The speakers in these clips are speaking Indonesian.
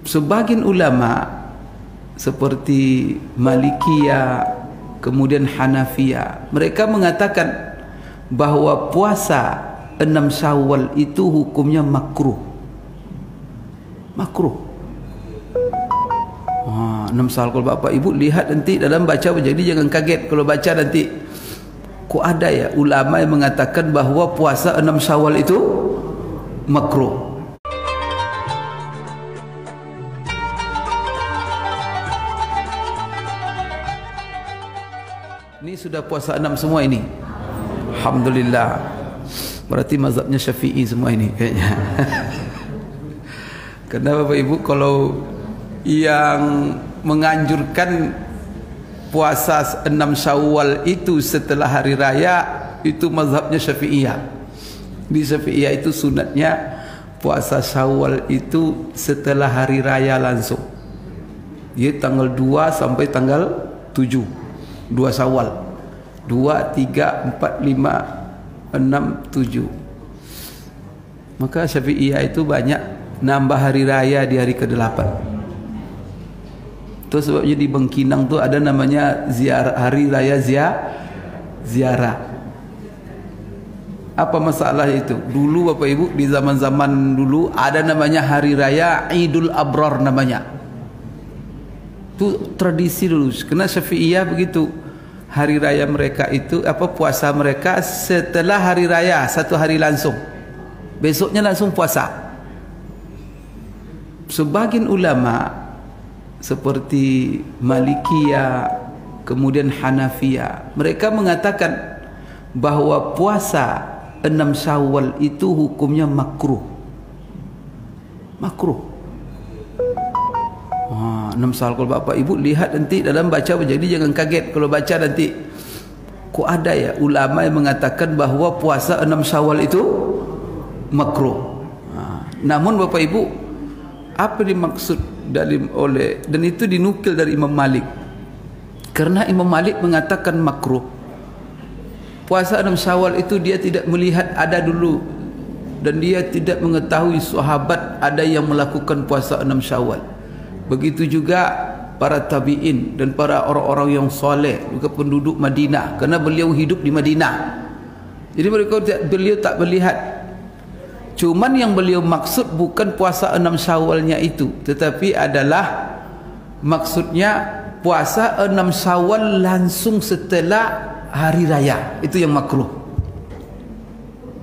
Sebagian ulama seperti Malikiyah, kemudian Hanafiyah, mereka mengatakan bahwa puasa 6 Syawal itu hukumnya makruh. Makruh. 6 Syawal, kalau Bapak Ibu lihat nanti dalam baca, jadi jangan kaget kalau baca nanti kok ada ya ulama yang mengatakan bahwa puasa 6 Syawal itu makruh. Ini sudah puasa 6 semua ini. Alhamdulillah. Berarti mazhabnya Syafi'i semua ini kayaknya. Karena Bapak Ibu kalau yang menganjurkan puasa 6 Syawal itu setelah hari raya itu mazhabnya Syafi'iyah. Di Syafi'iyah itu sunatnya puasa Syawal itu setelah hari raya langsung. Dia tanggal 2 sampai tanggal 7. 2 Syawal, 2, 3, 4, 5, 6, 7. Maka Syafi'iyah itu banyak nambah hari raya di hari ke-8. Itu sebabnya di Bengkinang tuh ada namanya hari raya ziarah. Apa masalah itu? Dulu Bapak Ibu di zaman-zaman dulu ada namanya hari raya Idul Abrar namanya. Itu tradisi dulu. Karena Syafi'iyah begitu. Hari raya mereka itu puasa mereka setelah hari raya 1 hari langsung. Besoknya langsung puasa. Sebagian ulama seperti Malikiyah, kemudian Hanafiyah, mereka mengatakan bahwa puasa 6 Syawal itu hukumnya makruh. Makruh. 6 Syawal, kalau Bapak Ibu lihat nanti dalam baca, jadi jangan kaget kalau baca nanti kok ada ya ulama yang mengatakan bahwa puasa 6 Syawal itu makruh. Namun Bapak Ibu, apa dimaksud dan itu dinukil dari Imam Malik. Karena Imam Malik mengatakan makruh. Puasa 6 Syawal itu dia tidak melihat ada dulu, dan dia tidak mengetahui sahabat ada yang melakukan puasa 6 Syawal. Begitu juga para tabi'in dan para orang-orang yang soleh, juga penduduk Madinah, karena beliau hidup di Madinah. Jadi beliau tak melihat. Cuman yang beliau maksud bukan puasa 6 Syawalnya itu, tetapi adalah maksudnya puasa 6 Syawal langsung setelah hari raya. Itu yang makruh.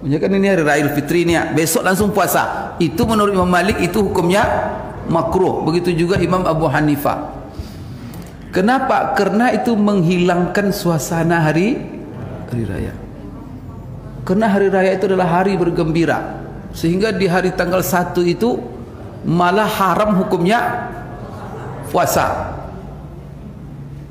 Kan ini hari raya Fitri ni, besok langsung puasa. Itu menurut Imam Malik itu hukumnya makruh. Begitu juga Imam Abu Hanifah. Kenapa? Karena itu menghilangkan suasana hari raya. Karena hari raya itu adalah hari bergembira, sehingga di hari tanggal 1 itu malah haram hukumnya puasa.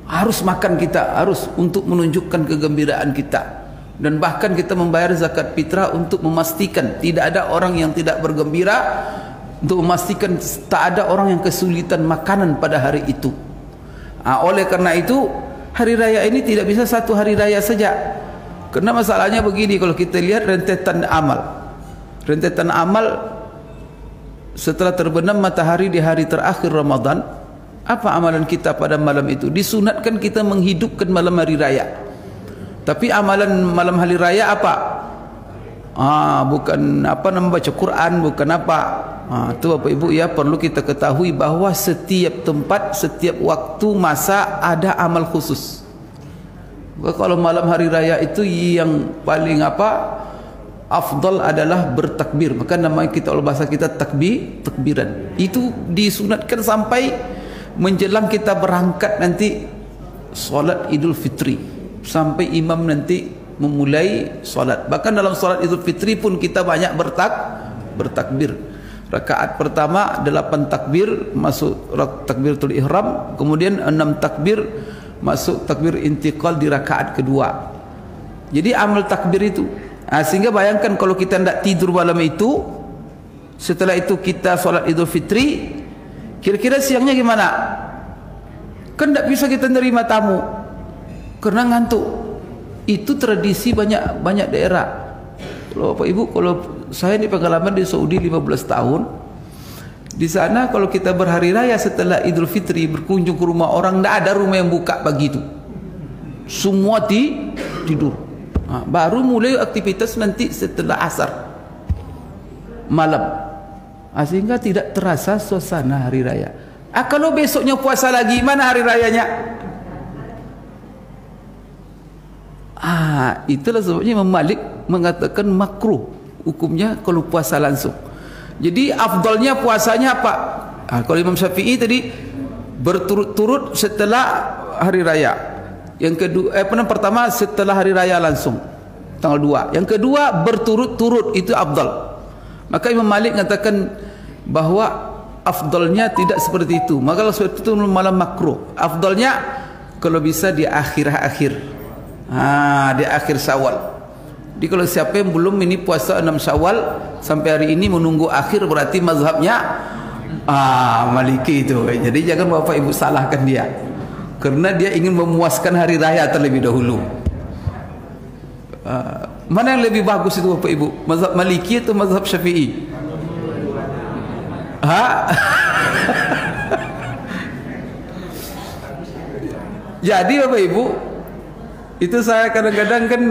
Harus makan kita, harus untuk menunjukkan kegembiraan kita. Dan bahkan kita membayar zakat fitrah untuk memastikan tidak ada orang yang tidak bergembira, untuk memastikan tak ada orang yang kesulitan makanan pada hari itu. Oleh karena itu hari raya ini tidak bisa 1 hari raya saja. Karena masalahnya begini, kalau kita lihat rentetan amal. Rentetan amal setelah terbenam matahari di hari terakhir Ramadan, apa amalan kita pada malam itu? Disunatkan kita menghidupkan malam hari raya. Tapi amalan malam hari raya apa? Bukan membaca Quran, bukan apa. Itu Bapak Ibu ya, perlu kita ketahui bahwa setiap tempat, setiap waktu, masa ada amal khusus. Kalau malam hari raya itu yang paling afdal adalah bertakbir. Maka nama kita, oleh bahasa kita, takbiran. Itu disunatkan sampai menjelang kita berangkat nanti solat Idul Fitri, sampai imam nanti memulai solat. Bahkan dalam solat Idul Fitri pun kita banyak bertakbir. Rakaat pertama 8 takbir, masuk takbiratul ihram, kemudian 6 takbir, masuk takbir intiqal di rakaat kedua. Jadi amal takbir itu. Sehingga bayangkan kalau kita tidak tidur malam itu, setelah itu kita solat Idul Fitri, kira-kira siangnya gimana? Kan tidak bisa kita nerima tamu karena ngantuk. Itu tradisi banyak daerah. Kalau Bapak Ibu, kalau saya ini pengalaman di Saudi 15 tahun, Di sana kalau kita berhari raya setelah Idul Fitri, berkunjung ke rumah orang, tidak ada rumah yang buka begitu. Semua tidur. Baru mulai aktivitas nanti setelah asar malam. Sehingga tidak terasa suasana hari raya. Kalau besoknya puasa lagi, mana hari rayanya? Itulah sebabnya Imam Malik mengatakan makruh hukumnya kalau puasa langsung. Jadi afdalnya puasanya apa? Kalau Imam Syafi'i tadi berturut-turut setelah hari raya. Yang kedua, pertama setelah hari raya langsung tanggal 2. Yang kedua berturut-turut, itu afdal. Maka Imam Malik mengatakan bahwa afdalnya tidak seperti itu. Maka kalau seperti itu malah makruh. Afdalnya kalau bisa di akhir-akhir. Di akhir Syawal. Jadi kalau siapa yang belum ini puasa 6 Syawal sampai hari ini menunggu akhir, berarti mazhabnya Maliki itu. Jadi jangan Bapak Ibu salahkan dia, karena dia ingin memuaskan hari raya terlebih dahulu. Mana yang lebih bagus itu Bapak Ibu? Mazhab Maliki atau mazhab Syafi'i? Jadi Bapak Ibu, itu saya kadang-kadang kan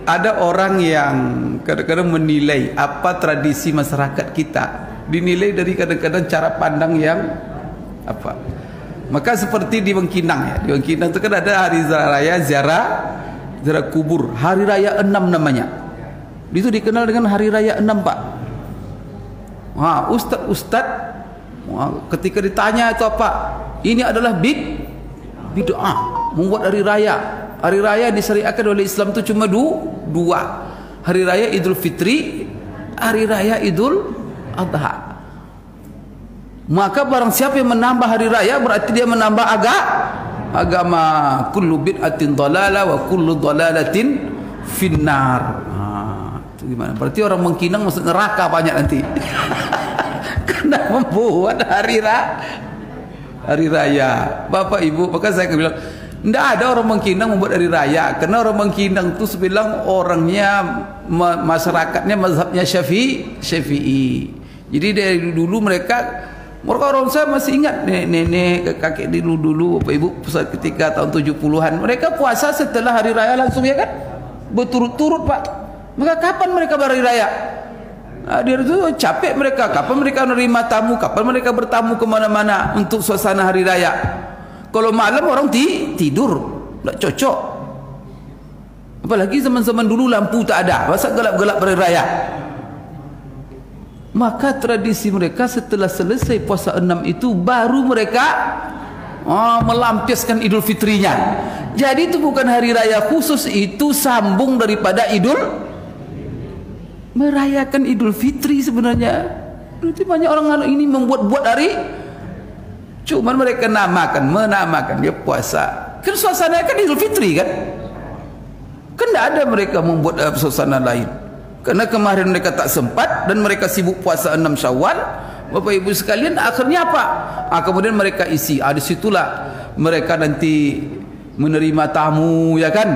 ada orang yang kadang-kadang menilai apa tradisi masyarakat kita, dinilai dari kadang-kadang cara pandang yang apa. Maka seperti di Bangkinang ya, di Bangkinang itu kan ada hari raya ziarah kubur, hari raya 6 namanya. Itu dikenal dengan hari raya 6 Pak. Ustaz ketika ditanya itu apa, ini adalah bid'ah, membuat hari raya. Hari raya disyariatkan oleh Islam itu cuma dua. Hari raya Idul Fitri, hari raya Idul Adha. Maka barang siapa yang menambah hari raya, berarti dia menambah agama. Kullu bid'atin dhalalah wa kullu dhalalatin finnar. Itu gimana? Berarti orang Bangkinang masuk neraka banyak nanti. Karena membuat hari raya. Bapak Ibu, maka saya bilang tidak ada orang Bangkinang membuat hari raya, karena orang Bangkinang itu sebilang orangnya, masyarakatnya mazhabnya Syafi'i. Jadi dari dulu mereka orang saya masih ingat nenek kakek dulu Bapak Ibu, ketika tahun 70-an mereka puasa setelah hari raya langsung, ya kan, berturut-turut Pak. Maka kapan mereka berhari raya? Dia itu capek mereka. Kapan mereka menerima tamu? Kapan mereka bertamu kemana-mana untuk suasana hari raya? Kalau malam orang tidur, tak cocok. Apalagi zaman-zaman dulu lampu tak ada, masa gelap-gelap berhari raya. Maka tradisi mereka setelah selesai puasa 6 itu baru mereka melampiaskan Idul Fitrinya. Jadi itu bukan hari raya khusus, itu sambung daripada merayakan Idul Fitri sebenarnya. Berarti banyak orang ini membuat-buat hari, cuman mereka menamakan dia puasa. Kan suasana kan Idul Fitri kan? Kan tidak ada mereka membuat suasana lain. Karena kemarin mereka tak sempat dan mereka sibuk puasa 6 Syawal. Bapak Ibu sekalian, akhirnya apa? Kemudian mereka isi. Disitulah mereka nanti menerima tamu, ya kan?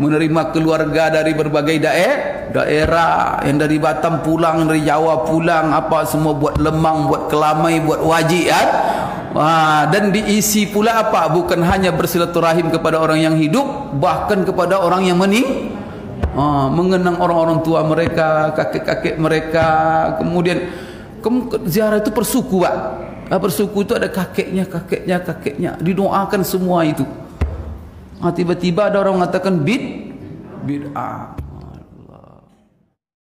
Menerima keluarga dari berbagai daerah, yang dari Batam pulang, dari Jawa pulang, apa semua buat lemang, buat kelamai, buat wajib, ya. Dan diisi pula apa? Bukan hanya bersilaturahim kepada orang yang hidup, bahkan kepada orang yang mengenang orang-orang tua mereka, kakek-kakek mereka. Kemudian ziarah itu persuku, Pak. Persuku itu ada kakeknya, didoakan semua itu. Tiba-tiba ada orang mengatakan bid'ah.